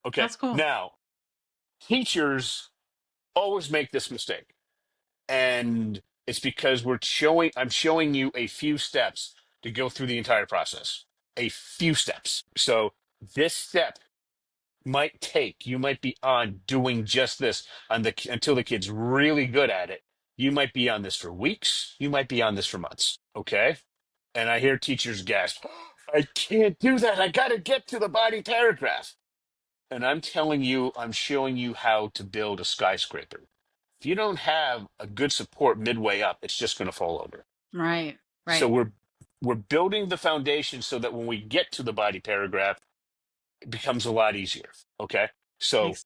Okay. That's cool. Now, teachers always make this mistake. And it's because I'm showing you a few steps to go through the entire process. A few steps. So this step you might be on doing just this until the kid's really good at it. You might be on this for weeks. You might be on this for months. Okay. And I hear teachers gasp, I can't do that. I got to get to the body paragraph. And I'm telling you, I'm showing you how to build a skyscraper. If you don't have a good support midway up, it's just going to fall over. Right. So Right. we're building the foundation so that when we get to the body paragraph, it becomes a lot easier. Okay. So Makes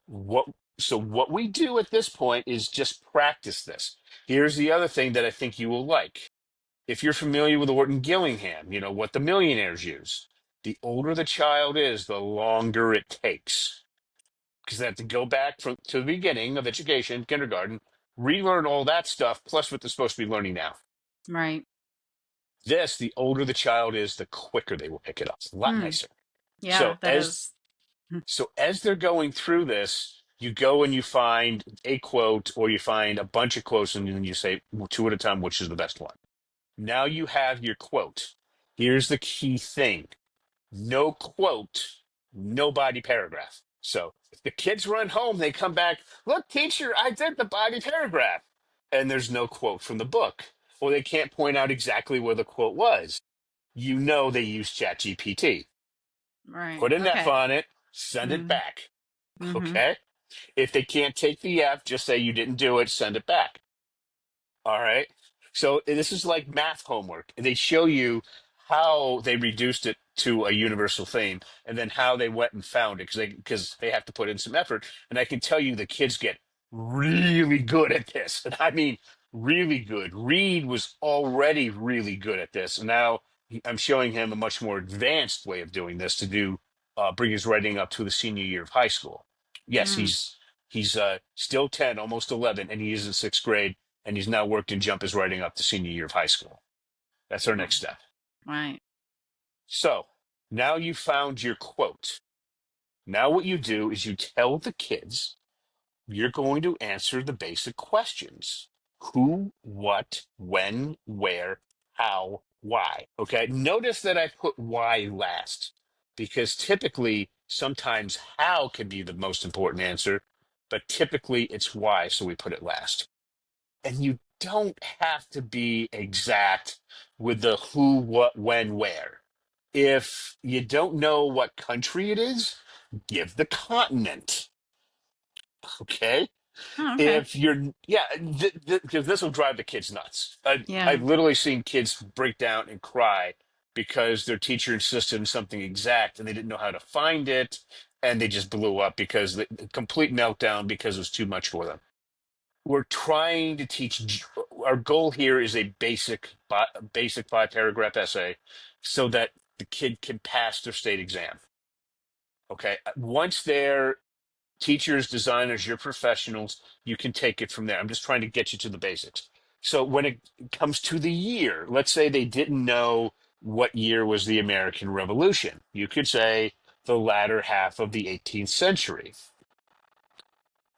what we do at this point is just practice this. Here's the other thing that I think you will like. If you're familiar with Orton Gillingham, you know what the millionaires use. The older the child is, the longer it takes. Because they have to go back to the beginning of education, kindergarten, relearn all that stuff, plus what they're supposed to be learning now. right. This, the older the child is, the quicker they will pick it up. It's a lot Hmm. nicer. Yeah, So that is. as they're going through this, you go and you find a quote or you find a bunch of quotes and then you say two at a time, which is the best one. Now you have your quote. Here's the key thing. No quote, no body paragraph. So if the kids run home, they come back, look, teacher, I did the body paragraph. And there's no quote from the book. Or they can't point out exactly where the quote was. You know they used ChatGPT. Right. Put an F Okay. on it, send it Mm-hmm. back. Mm-hmm. Okay? If they can't take the F, just say you didn't do it, send it back. All right. So this is like math homework. They show you how they reduced it to a universal theme and then how they went and found it because they have to put in some effort. And I can tell you the kids get really good at this. And I mean really good. Reed was already really good at this. And now I'm showing him a much more advanced way of doing this to do bring his writing up to the senior year of high school. Yes, Mm. he's still 10, almost 11, and he is in sixth grade and he's now worked and jump his writing up to senior year of high school. That's our Oh, next step. right. So now you found your quote. Now what you do is you tell the kids you're going to answer the basic questions: who, what, when, where, how, why. Okay. Notice that I put why last because typically sometimes how can be the most important answer, but typically it's why. So we put it last. And you don't have to be exact with the who, what, when, where. If you don't know what country it is, give the continent. Okay. Oh, okay. If you're, yeah, because this will drive the kids nuts. Yeah. I've literally seen kids break down and cry because their teacher insisted on something exact and they didn't know how to find it. And they just blew up because the complete meltdown because it was too much for them. We're trying to teach. Our goal here is a basic 5 paragraph essay, so that the kid can pass their state exam. Okay. Once they're teachers, designers, you're professionals, you can take it from there. I'm just trying to get you to the basics. So when it comes to the year, let's say they didn't know what year was the American Revolution. You could say the latter half of the 18th century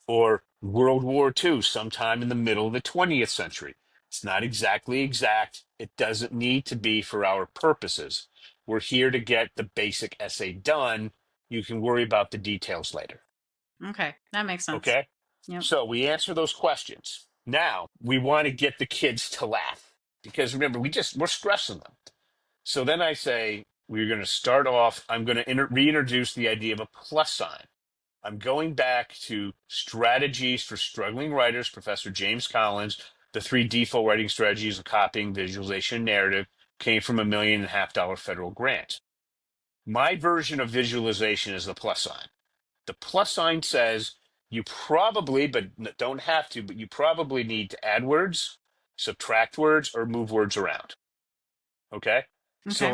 or World War II, sometime in the middle of the 20th century. It's not exactly exact. It doesn't need to be for our purposes. We're here to get the basic essay done. You can worry about the details later. Okay. That makes sense. Okay? Yep. So we answer those questions. Now we want to get the kids to laugh because remember, we're stressing them. So then I say, we're going to start off. I'm going to reintroduce the idea of a plus sign. I'm going back to Strategies for Struggling Writers, Professor James Collins. The three default writing strategies of copying, visualization, narrative came from $1.5 million federal grant. My version of visualization is the plus sign. The plus sign says you probably, but don't have to, but you probably need to add words, subtract words, or move words around. Okay? So Okay.